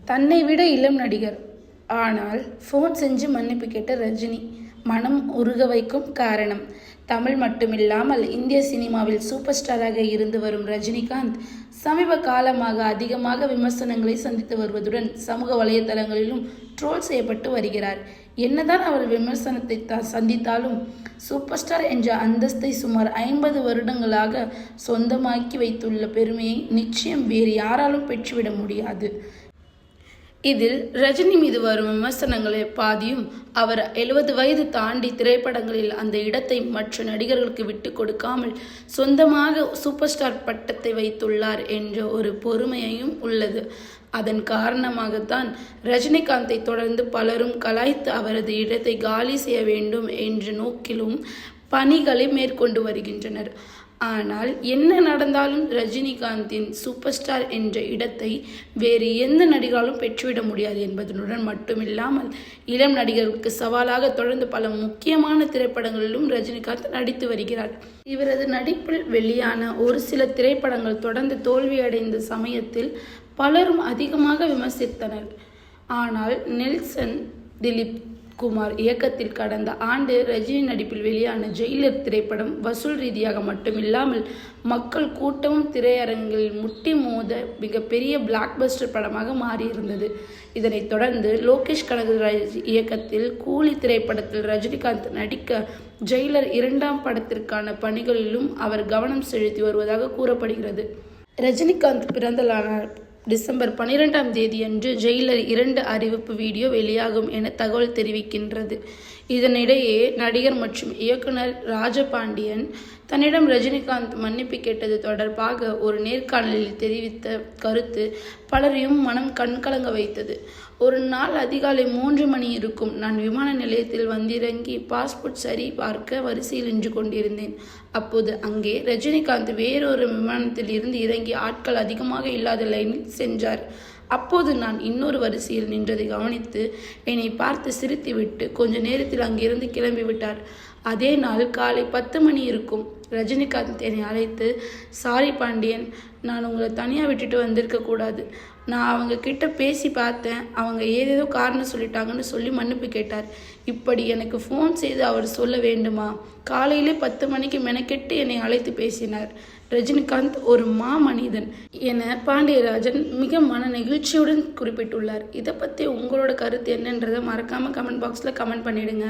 தன்னை விட இளம் நடிகர், ஆனால் ஃபோன் செஞ்சு மன்னிப்பு கேட்ட ரஜினி மனம் உருக வைக்கும் காரணம். தமிழ் மட்டுமில்லாமல் இந்திய சினிமாவில் சூப்பர் ஸ்டாராக இருந்து வரும் ரஜினிகாந்த் சமீப காலமாக அதிகமாக விமர்சனங்களை சந்தித்து வருவதுடன் சமூக வலைதளங்களிலும் ட்ரோல் செய்யப்பட்டு வருகிறார். என்னதான் அவர் விமர்சனத்தை சந்தித்தாலும் சூப்பர் ஸ்டார் என்ற அந்தஸ்தை சுமார் 50 வருடங்களாக சொந்தமாக்கி வைத்துள்ள பெருமையை நிச்சயம் வேறு யாராலும் பெற்றுவிட முடியாது. இதில் ரஜினி மீது வரும் விமர்சனங்களை பாதியும் அவர் 70 வயது தாண்டி திரைப்படங்களில் அந்த இடத்தை மற்ற நடிகர்களுக்கு விட்டு கொடுக்காமல் சொந்தமாக சூப்பர் ஸ்டார் பட்டத்தை வைத்துள்ளார் என்ற ஒரு பொறுமையும் உள்ளது. அதன் காரணமாகத்தான் ரஜினிகாந்தை தொடர்ந்து பலரும் கலாய்த்து அவரது இடத்தை காலி செய்ய வேண்டும் என்ற நோக்கிலும் பணிகளை மேற்கொண்டு வருகின்றனர். ஆனால் என்ன நடந்தாலும் ரஜினிகாந்தின் சூப்பர் ஸ்டார் என்ற இடத்தை வேறு எந்த நடிகராலும் பெற்றுவிட முடியாது என்பதனுடன் மட்டுமில்லாமல் இளம் நடிகர்களுக்கு சவாலாக தொடர்ந்து பல முக்கியமான திரைப்படங்களிலும் ரஜினிகாந்த் நடித்து வருகிறார். இவரது நடிப்பில் வெளியான ஒரு சில திரைப்படங்கள் தொடர்ந்து தோல்வியடைந்த சமயத்தில் பலரும் அதிகமாக விமர்சித்தனர். ஆனால் நெல்சன் திலீப் குமார் இயக்கத்தில் கடந்த ஆண்டு ரஜினி நடிப்பில் வெளியான ஜெயிலர் திரைப்படம் வசூல் ரீதியாக மட்டுமில்லாமல் மக்கள் கூட்டமும் திரையரங்கில் முட்டி மோத மிகப்பெரிய பிளாக்பஸ்டர் படமாக மாறியிருந்தது. இதனைத் தொடர்ந்து லோகேஷ் கனகராஜ் இயக்கத்தில் கூலி திரைப்படத்தில் ரஜினிகாந்த் நடிக்க ஜெயிலர் 2ஆம் படத்திற்கான பணிகளிலும் அவர் கவனம் செலுத்தி வருவதாக கூறப்படுகிறது. ரஜினிகாந்த் பிறந்தநாள் டிசம்பர் 12ஆம் தேதியன்று ஜெயிலர் 2 அறிவிப்பு வீடியோ வெளியாகும் என தகவல் தெரிவிக்கின்றது. இதனிடையே நடிகர் மற்றும் இயக்குனர் ராஜபாண்டியன் தன்னிடம் ரஜினிகாந்த் மன்னிப்பு கேட்டது தொடர்பாக ஒரு நேர்காணலில் தெரிவித்த கருத்து பலரையும் மனம் கண்கலங்க வைத்தது. ஒரு நாள் அதிகாலை 3 மணி இருக்கும். நான் விமான நிலையத்தில் வந்திறங்கி பாஸ்போர்ட் சரி பார்க்க வரிசையில் நின்று கொண்டிருந்தேன். அப்போது அங்கே ரஜினிகாந்த் வேறொரு விமானத்தில் இருந்து இறங்கி ஆட்கள் அதிகமாக இல்லாத லைனில் சென்றார். அப்போது நான் இன்னொரு வரிசையில் நின்றதை கவனித்து என்னை பார்த்து சிரித்துவிட்டு கொஞ்ச நேரத்தில் அங்கிருந்து கிளம்பிவிட்டார். அதே நாள் காலை 10 மணி இருக்கும். ரஜினிகாந்த் என்னை அழைத்து, சாரி பாண்டியன், நான் உங்களை தனியாக விட்டுட்டு வந்திருக்க கூடாது. நான் அவங்க கிட்ட பேசி பார்த்தேன். அவங்க ஏதேதோ காரணம் சொல்லிட்டாங்கன்னு சொல்லி மன்னிப்பு கேட்டார். இப்படி எனக்கு ஃபோன் செய்து அவர் சொல்ல வேண்டுமா? காலையிலே 10 மணிக்கு மெனக்கெட்டு என்னை அழைத்து பேசினார். ரஜினிகாந்த் ஒரு மனிதன் என பாண்டியராஜன் மிக மன நெகிழ்ச்சியுடன் குறிப்பிட்டுள்ளார். இதை பற்றி உங்களோட கருத்து என்னன்றதை மறக்காமல் கமெண்ட் பாக்ஸில் கமெண்ட் பண்ணிடுங்க.